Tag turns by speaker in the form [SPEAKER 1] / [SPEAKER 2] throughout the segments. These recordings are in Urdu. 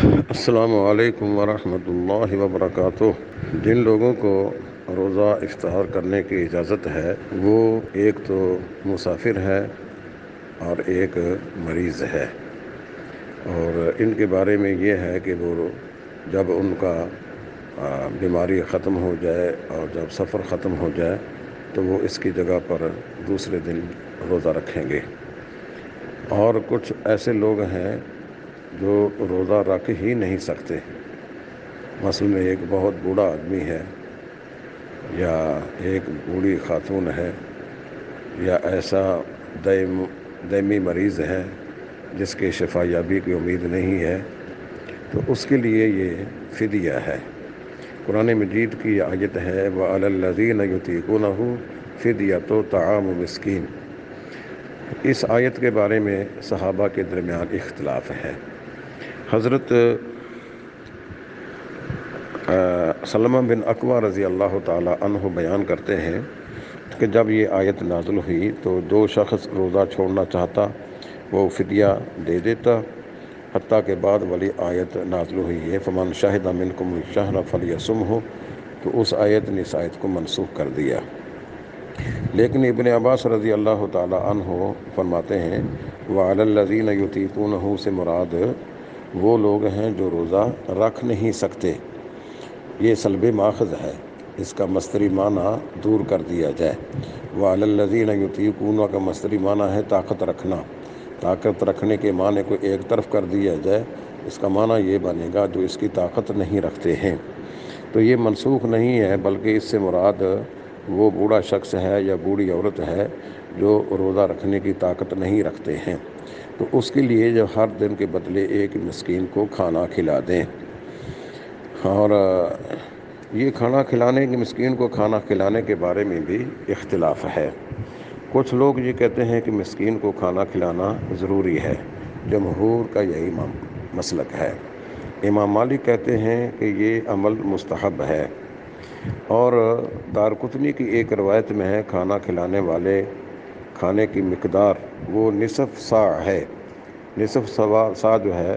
[SPEAKER 1] السلام علیکم ورحمۃ اللہ وبرکاتہ۔ جن لوگوں کو روزہ افطار کرنے کی اجازت ہے وہ ایک تو مسافر ہے اور ایک مریض ہے، اور ان کے بارے میں یہ ہے کہ وہ جب ان کا بیماری ختم ہو جائے اور جب سفر ختم ہو جائے تو وہ اس کی جگہ پر دوسرے دن روزہ رکھیں گے۔ اور کچھ ایسے لوگ ہیں جو روزہ رکھ ہی نہیں سکتے، مثلاً ایک بہت بوڑھا آدمی ہے یا ایک بوڑھی خاتون ہے یا ایسا دائمی مریض ہے جس کے شفا یابی کی امید نہیں ہے، تو اس کے لیے یہ فدیہ ہے۔ قرآن مجید کی آیت ہے وَعَلَى الَّذِينَ يُطِيقُونَهُ فِدْيَةُ طَعَامُ مِسْكِين۔ اس آیت کے بارے میں صحابہ کے درمیان اختلاف ہے۔ حضرت سلمہ بن اکوع رضی اللہ تعالی عنہ بیان کرتے ہیں کہ جب یہ آیت نازل ہوئی تو جو شخص روزہ چھوڑنا چاہتا وہ فدیہ دے دیتا، حتیٰ کہ بعد والی آیت نازل ہوئی ہے فمن شہد منکم الشہر فلیصمہ، تو اس آیت نے اس آیت کو منسوخ کر دیا۔ لیکن ابن عباس رضی اللہ تعالی عنہ فرماتے ہیں وَعَلَى الَّذِينَ يُطِيقُونَهُ سے مراد وہ لوگ ہیں جو روزہ رکھ نہیں سکتے۔ یہ سلب ماخذ ہے، اس کا مصدری معنی دور کر دیا جائے۔ وَعَلَى الَّذِينَ يُطِيقُونَهُ کا مصدری معنی ہے طاقت رکھنا، طاقت رکھنے کے معنی کو ایک طرف کر دیا جائے، اس کا معنی یہ بنے گا جو اس کی طاقت نہیں رکھتے ہیں۔ تو یہ منسوخ نہیں ہے، بلکہ اس سے مراد وہ بوڑھا شخص ہے یا بوڑھی عورت ہے جو روزہ رکھنے کی طاقت نہیں رکھتے ہیں، تو اس کے لیے جو ہر دن کے بدلے ایک مسکین کو کھانا کھلا دیں۔ اور یہ کھانا کھلانے کی مسکین کو کھانا کھلانے کے بارے میں بھی اختلاف ہے۔ کچھ لوگ یہ کہتے ہیں کہ مسکین کو کھانا کھلانا ضروری ہے، جمہور کا یہی مسلک ہے۔ امام مالک کہتے ہیں کہ یہ عمل مستحب ہے، اور دارقطنی کی ایک روایت میں ہے کھانا کھلانے والے کھانے کی مقدار وہ نصف صاع ہے۔ نصف صاع جو ہے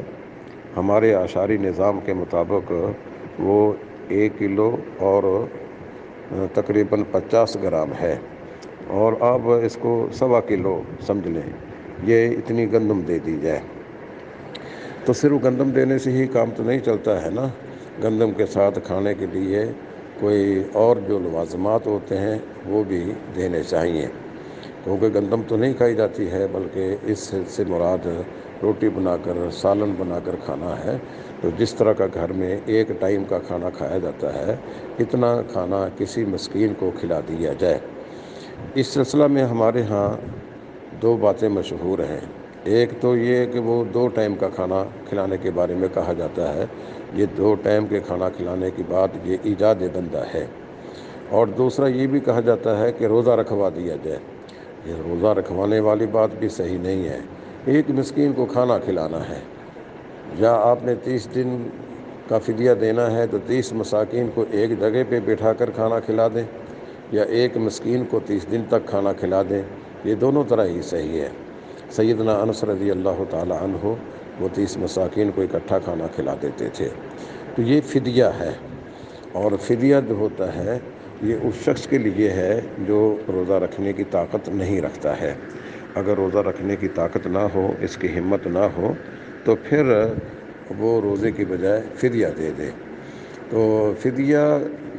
[SPEAKER 1] ہمارے اعشاری نظام کے مطابق وہ 1 کلو اور تقریباً 50 گرام ہے، اور آپ اس کو 1.25 کلو سمجھ لیں، یہ اتنی گندم دے دی جائے۔ تو صرف گندم دینے سے ہی کام تو نہیں چلتا ہے نا، گندم کے ساتھ کھانے کے لیے کوئی اور جو لوازمات ہوتے ہیں وہ بھی دینے چاہیے، کیونکہ گندم تو نہیں کھائی جاتی ہے بلکہ اس سے مراد روٹی بنا کر سالن بنا کر کھانا ہے۔ تو جس طرح کا گھر میں ایک ٹائم کا کھانا کھایا جاتا ہے اتنا کھانا کسی مسکین کو کھلا دیا جائے۔ اس سلسلہ میں ہمارے ہاں 2 باتیں مشہور ہیں۔ ایک تو یہ کہ وہ 2 ٹائم کا کھانا کھلانے کے بارے میں کہا جاتا ہے، یہ 2 ٹائم کے کھانا کھلانے کی بات یہ ایجاد بندہ ہے۔ اور دوسرا یہ بھی کہا جاتا ہے کہ روزہ رکھوا دیا جائے۔ یہ روزہ رکھوانے والی بات بھی صحیح نہیں ہے، ایک مسکین کو کھانا کھلانا ہے، یا آپ نے 30 دن کا فدیہ دینا ہے تو 30 مساکین کو ایک جگہ پہ بٹھا کر کھانا کھلا دیں، یا ایک مسکین کو 30 دن تک کھانا کھلا دیں، یہ دونوں طرح ہی صحیح ہے۔ سیدنا انس رضی اللہ تعالی عنہ وہ 30 مساکین کو اکٹھا کھانا کھلا دیتے تھے۔ تو یہ فدیہ ہے، اور فدیہ جو ہوتا ہے یہ اس شخص کے لیے ہے جو روزہ رکھنے کی طاقت نہیں رکھتا ہے۔ اگر روزہ رکھنے کی طاقت نہ ہو، اس کی ہمت نہ ہو، تو پھر وہ روزے کی بجائے فدیہ دے دے۔ تو فدیہ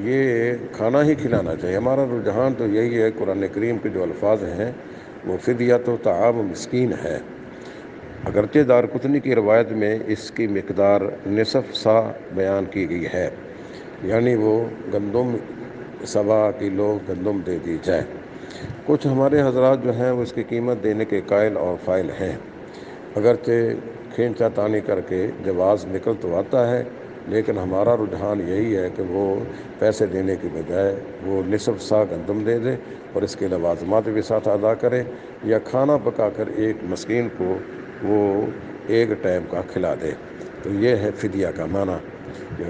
[SPEAKER 1] یہ کھانا ہی کھلانا چاہیے۔ ہمارا رجحان تو یہی ہے، قرآن کریم کے جو الفاظ ہیں وہ فدیہ تو طعام مسکین ہے۔ اگرچہ دارقطنی کی روایت میں اس کی مقدار نصف صاع بیان کی گئی ہے، یعنی وہ گندم 1.25 کلو گندم دے دی جائے۔ کچھ ہمارے حضرات جو ہیں وہ اس کی قیمت دینے کے قائل اور فائل ہیں، اگرچہ کھینچا تانی کر کے جواز نکل تو آتا ہے، لیکن ہمارا رجحان یہی ہے کہ وہ پیسے دینے کے بجائے وہ نصف صاع گندم دے دے اور اس کے لوازمات بھی ساتھ ادا کرے، یا کھانا پکا کر ایک مسکین کو وہ ایک ٹائم کا کھلا دے۔ تو یہ ہے فدیہ کا معنی،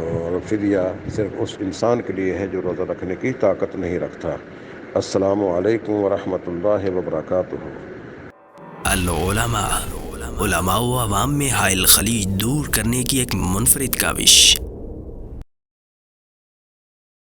[SPEAKER 1] اور فدیہ صرف اس انسان کے لیے ہے جو روزہ رکھنے کی طاقت نہیں رکھتا۔ السلام علیکم ورحمۃ اللہ وبرکاتہ۔
[SPEAKER 2] العلماء علماء و عوام میں حائل خلیج دور کرنے کی ایک منفرد کاوش۔